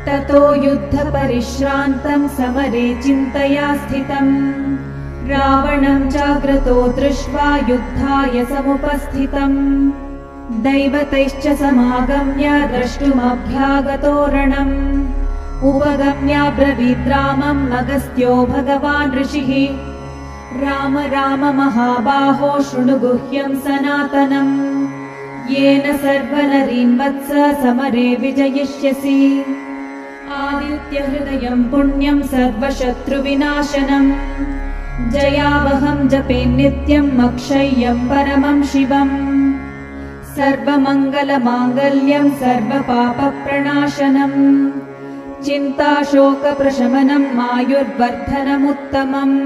ततो युद्धपरिश्रान्तं समरे चिन्तया स्थितम् रावणं जाग्रतो दृष्ट्वा युद्धाय समुपस्थितम् दैवतैश्च समागम्य द्रष्टुमभ्यागतो रणम् उपगम्याब्रवीद्रामम् अगस्त्यो भगवान् ऋषिः राम राम महाबाहो शृणु गुह्यं सनातनम् येन सर्वनरीन् वत्स समरे विजयिष्यसि आदित्यहृदयं पुण्यं सर्वशत्रुविनाशनम् जयावहं जपे नित्यम् अक्षय्यं परमं शिवम् सर्वमङ्गलमाङ्गल्यं सर्वपापप्रणाशनम् चिन्ताशोकप्रशमनम् आयुर्वर्धनमुत्तमम्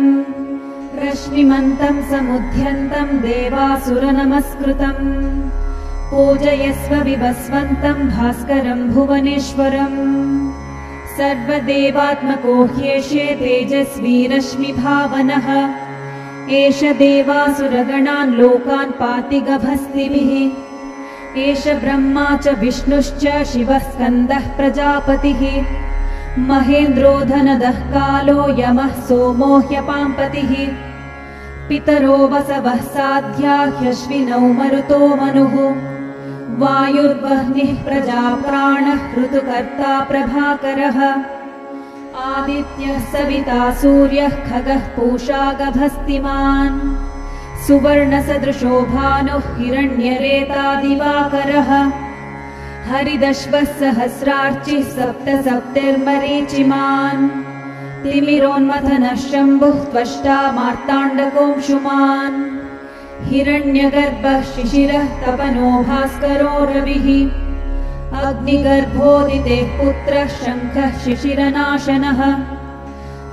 रश्मिमन्तं समुद्यन्तं देवासुरनमस्कृतम् पूजयस्व विभस्वन्तं भास्करं भुवनेश्वरम् सर्वदेवात्मको ह्येषे तेजस्वी रश्मिभावनः एष देवासुरगणान् लोकान् पाति गभस्तिभिः एष ब्रह्मा च विष्णुश्च शिवः स्कन्दः प्रजापतिः महेन्द्रो धनदः कालो यमः सोमो ह्यपाम्पतिः पितरो वसवः साध्या ह्यश्विनौ मरुतो मनुः वायुर्वह्निः प्रजाप्राणः ऋतुकर्ता प्रभाकरः आदित्यः सविता सूर्यः खगः पूषा गभस्तिमान् सुवर्णसदृशो भानुः हिरण्यरेता दिवाकरः हरिदश्वः सहस्रार्चिः सप्त सप्तिर्मरीचिमान् तिमिरोन्मथनः शम्भुः त्वष्टा मार्ताण्डकोऽंशुमान् हिरण्यगर्भः शिशिरः तपनो भास्करो रविः अग्निगर्भोदितेः पुत्रः शङ्खः शिशिरनाशनः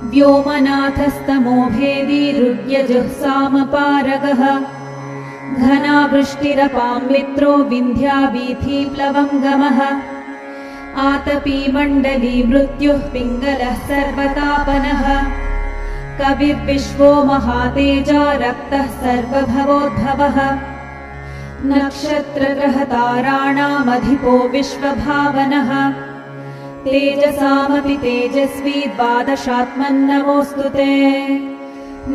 व्योमनाथस्तमो भेदी रुद्यजुः सामपारगः घनावृष्टिरपां मित्रो विन्ध्यावीथीप्लवङ्गमः आतपी मण्डली मृत्युः पिङ्गलः सर्वतापनः कविर्विश्वो महातेजा रक्तः सर्वभवोद्भवः नक्षत्रग्रहताराणामधिपो विश्वभावनः तेजसामपि तेजस्वी द्वादशात्मन्नमोऽस्तु ते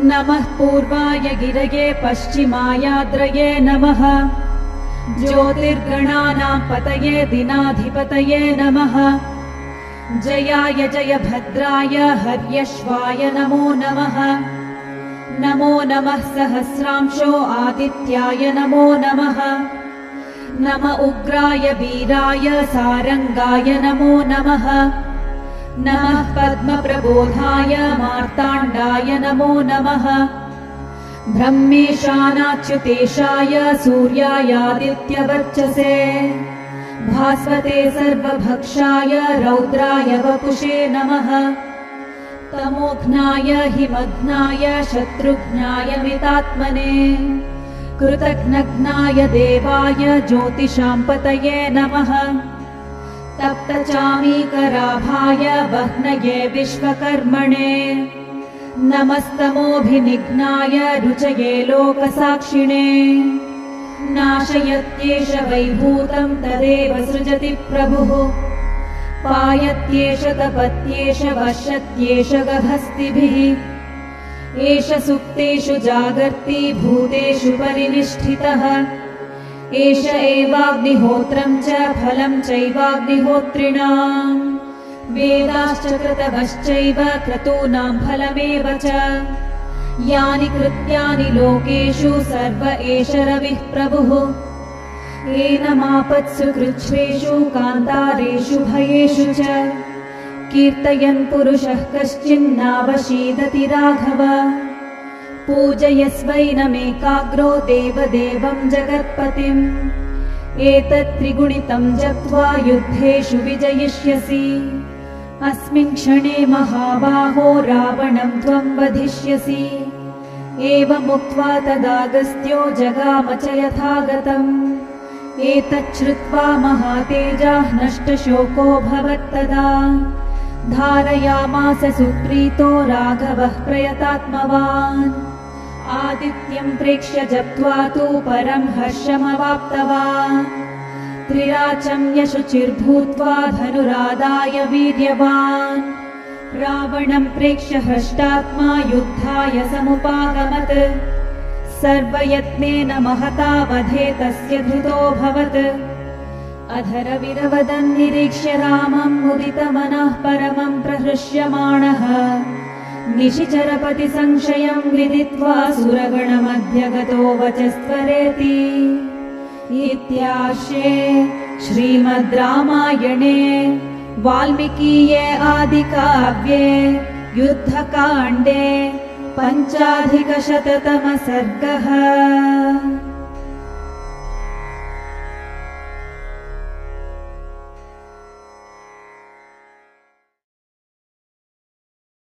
नमः पूर्वाय गिरये पश्चिमायाद्रये नमः ज्योतिर्गणानां पतये दिनाधिपतये नमः जयाय जयभद्राय हर्यश्वाय नमो नमः नमो नमः सहस्रांशो आदित्याय नमो नमः नम उग्राय वीराय सारंगाय नमो नमः नमः पद्मप्रबोधाय मार्ताण्डाय नमो नमः ब्रह्मेशानाच्युतेशाय सूर्यायादित्यवर्चसे भास्वते सर्वभक्षाय रौद्राय वपुषे नमः तमोघ्नाय हिमघ्नाय शत्रुघ्नाय मितात्मने कृतघ्नघ्नाय देवाय ज्योतिषां पतये नमः तप्तचामीकराभाय वह्नये विश्वकर्मणे नमस्तमोभिनिघ्नाय रुचये लोकसाक्षिणे नाशयत्येष वैभूतं तदेव सृजति प्रभुः पायत्येष तपत्येष वश्यत्येष गभस्तिभिः एष सुप्तेषु जागर्ति भूतेषु परिनिष्ठितः एष एवाग्निहोत्रं च फलं चैवाग्निहोत्रिणाम् वेदाश्च क्रतवश्चैव क्रतूनां फलमेव च यानि कृत्यानि लोकेषु सर्व एष रविः प्रभुः एनमापत्सु कृच्छ्रेषु कान्तारेषु भयेषु च कीर्तयन् पुरुषः कश्चिन्नावशीदति राघव पूजयस्वैनमेकाग्रो देवदेवं जगत्पतिम् एतत् त्रिगुणितं जप्त्वा युद्धेषु विजयिष्यसि अस्मिन् क्षणे महाबाहो रावणं त्वं वधिष्यसि एवमुक्त्वा तदागस्त्यो जगाम च यथागतम् एतच्छ्रुत्वा महातेजाः नष्टशोको भवत्तदा धारयामास सुप्रीतो राघवः प्रयतात्मवान् आदित्यं प्रेक्ष्य जप्त्वा तु परं हर्षमवाप्तवान् त्रिराचं यशुचिर्भूत्वा धनुरादाय वीर्यवान् रावणं प्रेक्ष्य हृष्टात्मा युद्धाय समुपागमत् सर्वयत्नेन महता वधे तस्य धृतोऽभवत् अधरविरवदन् निरीक्ष्य रामं मुदितमनः परमं प्रहृष्यमाणः निशिचरपति संशयं विदित्वा सुरगणमध्यगतो वचस्त्वरेति इत्यार्षे श्रीमद् रामायणे वाल्मीकीये आदिकाव्ये युद्धकाण्डे 5,000 सर्गः।